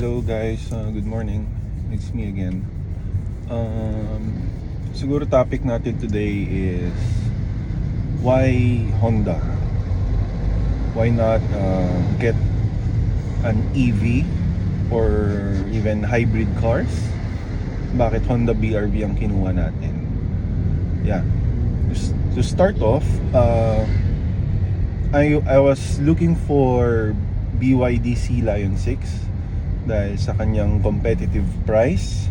Hello guys, good morning. It's me again. Siguro topic natin today is why Honda? Why not get an EV or even hybrid cars? Bakit Honda BRV ang kinuha natin? Yeah. To start off, I was looking for BYD Sea Lion 6 dahil sa kanyang competitive price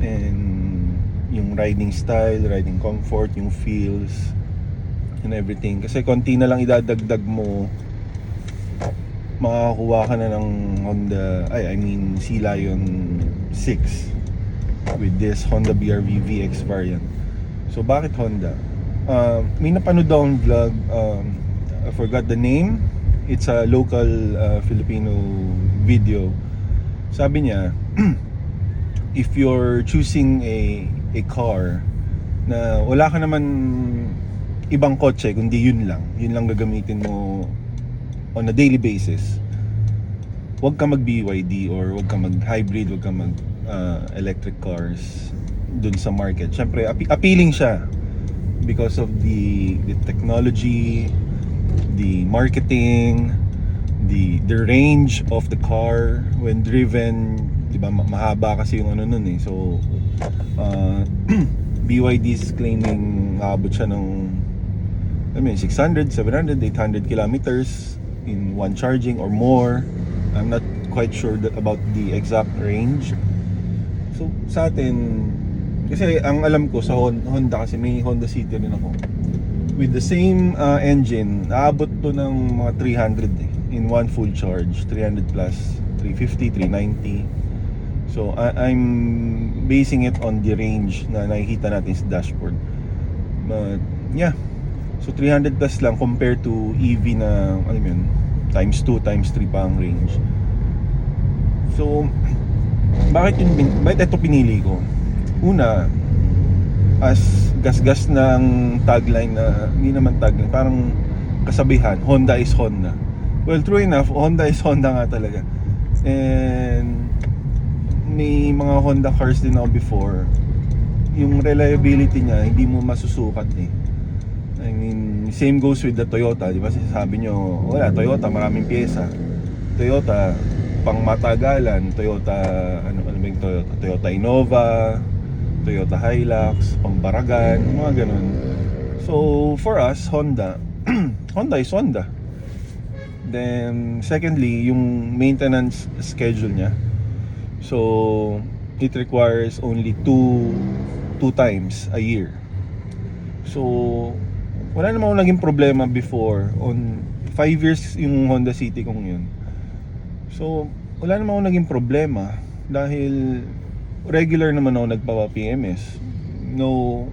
and yung riding style, riding comfort, yung feels and everything. Kasi konti na lang idadagdag mo, makakakuha ka na ng Honda, Sea Lion 6 with this Honda BRV VX variant. So bakit Honda? May napanood akong vlog, I forgot the name. It's a local Filipino video. Sabi niya, if you're choosing a car na wala ka naman ibang kotse kundi yun lang gagamitin mo on a daily basis, wag ka mag BYD or wag ka mag hybrid, wag ka mag electric cars dun sa market. Syempre appealing siya because of the technology, the marketing, the range of the car when driven, 'di ba? Mahaba kasi yung ano nun eh. So BYD is claiming aabot siya ng 600, 700, 800 kilometers in one charging or more. I'm not quite sure about the exact range. So sa atin, kasi ang alam ko sa Honda, kasi may Honda City rin ako, with the same engine, aabot to ng mga 300 in one full charge, 300 plus, 350, 390. So I'm basing it on the range na nakikita natin sa dashboard. But yeah, so 300 plus lang compared to EV na alam yun, times 2, times 3 pa ang range. So bakit ito pinili ko? Una, as gasgas ng tagline, na hindi naman tagline, parang kasabihan, Honda is Honda. Well, true enough, Honda is Honda nga talaga. And may mga Honda cars din ako before, yung reliability niya hindi mo masusukat eh. I mean, same goes with the Toyota, di ba? Sabi nyo, wala, Toyota maraming pyesa, Toyota pang matagalan, Toyota ano ba yung Toyota? Toyota Innova, Toyota Hilux, pambaragan, mga ganun. So for us, Honda Honda is Honda. Then secondly, yung maintenance schedule niya. So it requires only two times a year. So wala namang naging problema before. On 5 years yung Honda City kong yun. So wala namang naging problema dahil regular naman ako nagpapa-PMS. No,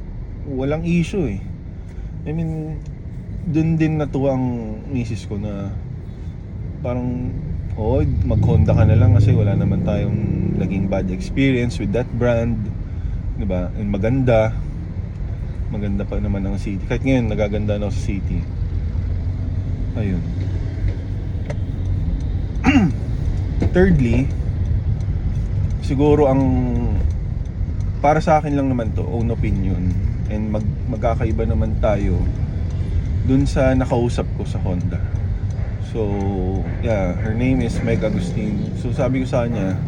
walang issue eh. I mean, dun din natuwa ang misis ko na parang, mag-Honda ka na lang kasi wala naman tayong naging bad experience with that brand, diba? And maganda pa naman ang City. Kahit ngayon nagaganda na ako sa City. Ayun. Thirdly, siguro ang para sa akin lang naman to, own opinion, and magkakaiba naman tayo dun sa nakausap ko sa Honda. So yeah, her name is Meg Agustin. So sabi ko sa kanya,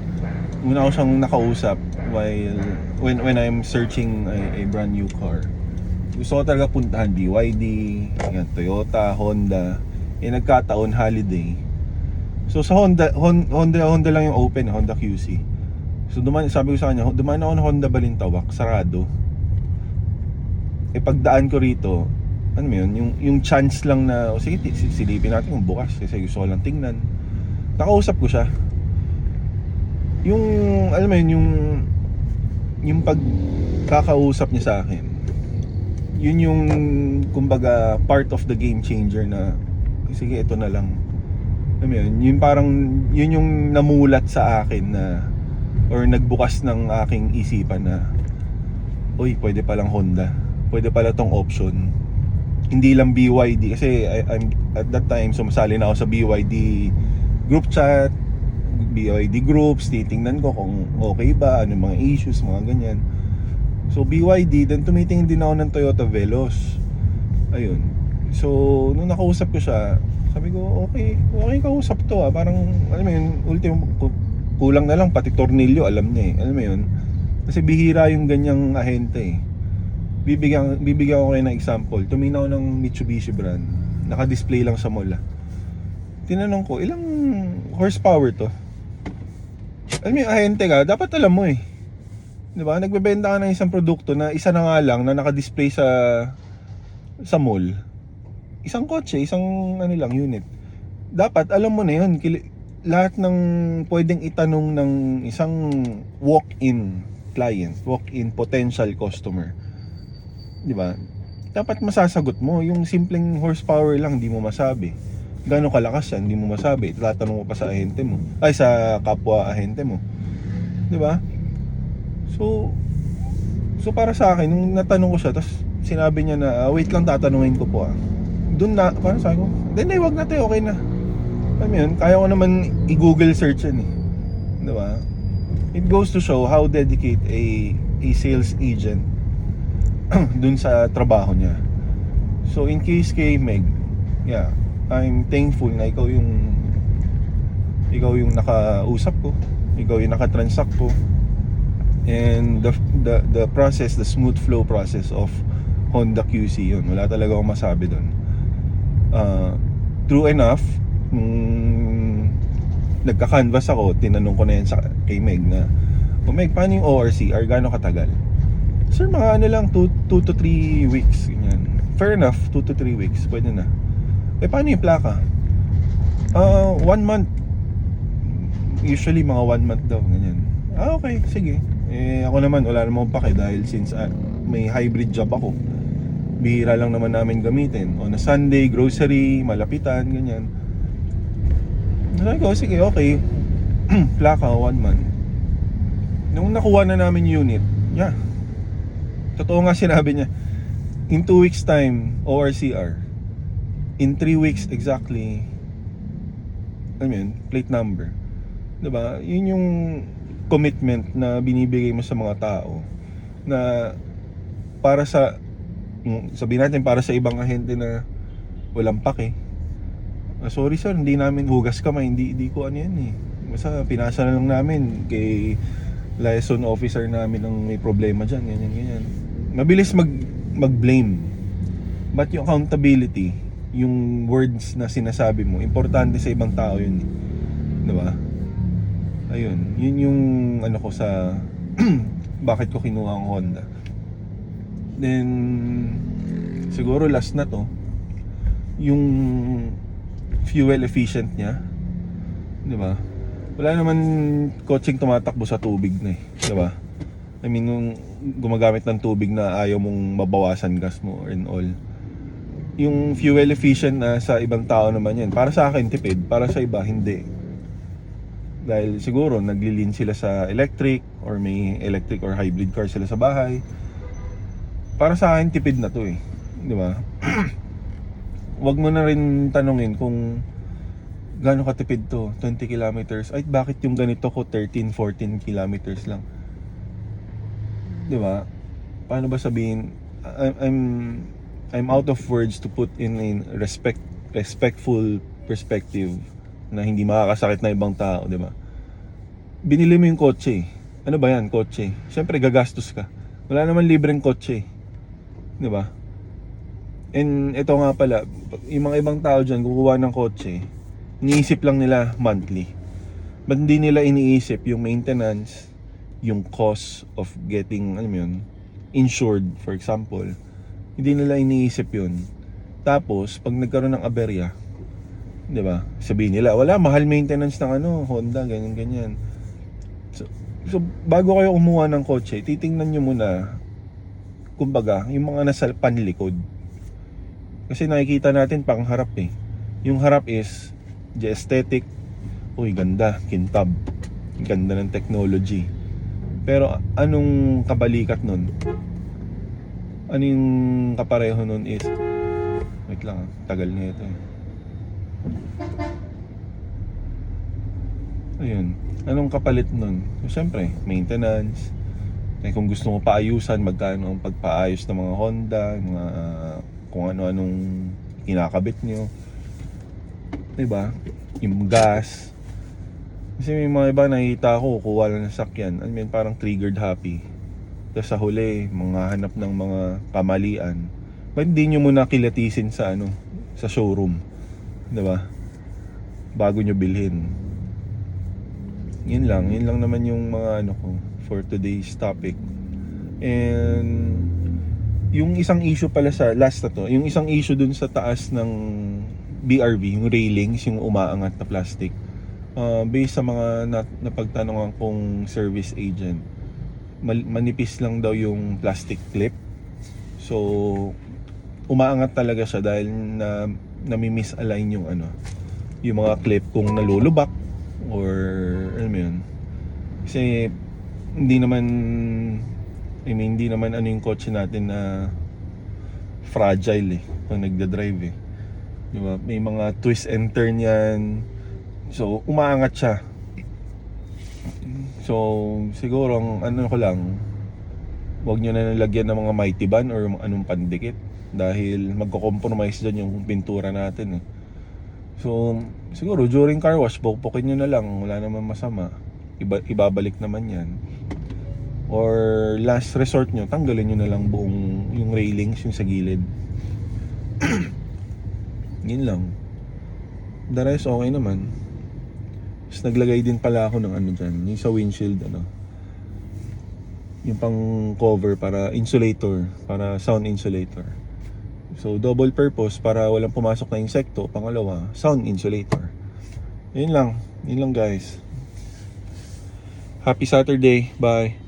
una ko siyang nakausap when I'm searching a brand new car. Gusto ko talaga puntahan BYD, yan, Toyota, Honda. Nagkataon holiday. So sa Honda lang yung open, Honda QC. So sabi ko sa kanya, dumaan ako ng Honda Balintawak, sarado. Pagdaan ko rito, ano mo yun, yung chance lang na, sige, silipin natin kung bukas kasi gusto ko lang tingnan. Nakausap ko siya. Yung, alam mo yun, yung pagkakausap niya sa akin, yun yung, kumbaga, part of the game changer na, sige, ito na lang. Alam mo yun, yung parang, yun yung namulat sa akin na, or nagbukas ng aking isipan na, uy, pwede palang Honda, pwede pala tong option. Hindi lang BYD kasi I'm at that time sumasali na ako sa BYD group chat, BYD groups, titingnan ko kung okay ba, ano mga issues, mga ganyan. So BYD, then tumitingin din ako ng Toyota Veloz. Ayun. So nung nakausap ko siya, sabi ko okay kausap to parang alam mo yun, ultimo kulang na lang pati tornilyo alam niya alam mo yun. Kasi bihira yung ganyang ahente bibigyan ko kayo ng example. Tumingin ako ng Mitsubishi brand, naka-display lang sa mall. Tinanong ko, ilang horsepower to? Alam mo yung ahente ka, dapat alam mo di ba? Nagbebenta ka ng isang produkto na isa na nga lang na naka-display sa mall. Isang kotse, isang ano lang unit. Dapat alam mo na yun. Lahat ng pwedeng itanong ng isang walk-in client, walk-in potential customer, di ba? Dapat masasagot mo. Yung simpleng horsepower lang hindi mo masabi. Gaano kalakas yan, hindi mo masabi. Tatanong mo pa sa ahente mo, ay sa kapwa ahente mo, di ba? So para sa akin nung natanong ko siya, tapos sinabi niya na wait lang, tatanungin ko po doon na, parang sabi ko, then wag na tayo, okay na. Alam mo yun, kaya ko naman i-google search yan di ba? It goes to show how dedicate a sales agent dun sa trabaho niya. So in case kay Meg, yeah, I'm thankful na ikaw yung nakausap ko, ikaw yung nakatransact ko, and the process, the smooth flow process of Honda QC, yun, wala talaga akong masabi dun. True enough, nagka-canvas ako, tinanong ko na yan kay Meg na, Meg, paano yung ORCR, gaano katagal? Sir, mga ano lang, 2 to 3 weeks, ganyan. Fair enough, 2 to 3 weeks, pwede na. Paano yung plaka? 1 month. Usually mga 1 month daw, ganyan. Okay, sige. Ako naman, wala namang pake dahil since may hybrid job ako, bihira lang naman namin gamitin. On a Sunday, grocery, malapitan, ganyan. Sabi ko, sige, okay. Plaka, 1 month. Nung nakuha na namin unit, yeah, totoo nga sinabi niya, in 2 weeks time, ORCR. In 3 weeks exactly, plate number. Diba? Yun yung commitment na binibigay mo sa mga tao na para sa, sabihin natin, para sa ibang ahente na walang pake. Sorry sir, hindi namin hugas kamay, hindi ko ano yan basta pinasa na lang namin kay liaison officer namin ng may problema dyan, ganyan. Mabilis mag-blame, but yung accountability, yung words na sinasabi mo, importante sa ibang tao yun, diba? Ayun, yun yung ano ko sa bakit ko kinuha ang Honda. Then siguro last na to, yung fuel efficient niya, diba? Wala naman kotseng tumatakbo sa tubig na di ba? I mean, nung gumagamit ng tubig na ayaw mong mabawasan gas mo and all. Yung fuel efficient na sa ibang tao naman yan, para sa akin tipid, para sa iba hindi. Dahil siguro naglilin sila sa electric, or may electric or hybrid car sila sa bahay. Para sa akin tipid na to di ba? Wag mo na rin tanungin kung gaano katipid to, 20 kilometers. Ay, bakit yung ganito ko 13, 14 kilometers lang? Di ba? Paano ba sabihin? I'm out of words to put in a respectful perspective na hindi makakasakit na ibang tao, di ba? Binili mo yung kotse. Ano ba yan, kotse? Siyempre gagastos ka. Wala naman libreng kotse, di ba? And ito nga pala, yung mga ibang tao dyan kukuha ng kotse, iniisip lang nila monthly. Ba't hindi nila iniisip yung maintenance, yung cost of getting, insured, for example. Hindi nila iniisip yun. Tapos, pag nagkaroon ng aberya, di ba? Sabihin nila, wala, mahal maintenance ng Honda, ganyan. So bago kayo kumuha ng kotse, titingnan nyo muna, kumbaga, yung mga nasa panlikod. Kasi nakikita natin pangharap Yung harap is the aesthetic. Uy, ganda, kintab. Ganda ng technology. Pero anong kabalikat nun? Ano yung kapareho nun is, wait lang, tagal na ito Ayun. Anong kapalit nun? So, syempre, maintenance. Eh, kung gusto mo paayusan, magkano ang pagpaayos ng mga Honda, mga kung ano-anong kinakabit nyo. Diba? Yung gas. Kasi may mga iba nakikita ko, kuha lang ng sakyan. I mean, parang triggered happy. Tapos sa huli, mga hanap ng mga kamalian. Ba't hindi nyo muna kilatisin sa sa showroom? Diba? Bago nyo bilhin. Yun lang naman yung mga ko for today's topic. And yung isang issue pala sa last na to, yung isang issue dun sa taas ng BRV, yung railings, yung umaangat na plastic. Based sa mga napagtanungan kong service agent, manipis lang daw yung plastic clip. So umaangat talaga siya dahil nami-misalign yung yung mga clip kung nalulubak or alam mo yun. Kasi hindi naman hindi naman yung kotse natin na fragile pag nagda-drive di ba? May mga twist and turn yan, so umaangat siya. So siguro ang ko lang, wag nyo na nalagyan ng mga mighty band or anong pandikit dahil magko-compromise dyan yung pintura natin So siguro during car wash, pukpukin nyo na lang, wala naman masama. Ibabalik naman yan. Or last resort nyo, tanggalin nyo na lang buong yung railings, yung sa gilid. Yun lang. The rest okay naman. Tapos naglagay din pala ako ng dyan, yung sa windshield yung pang cover para insulator, para sound insulator. So double purpose para walang pumasok na insekto. Pangalawa, sound insulator. Yun lang guys. Happy Saturday. Bye.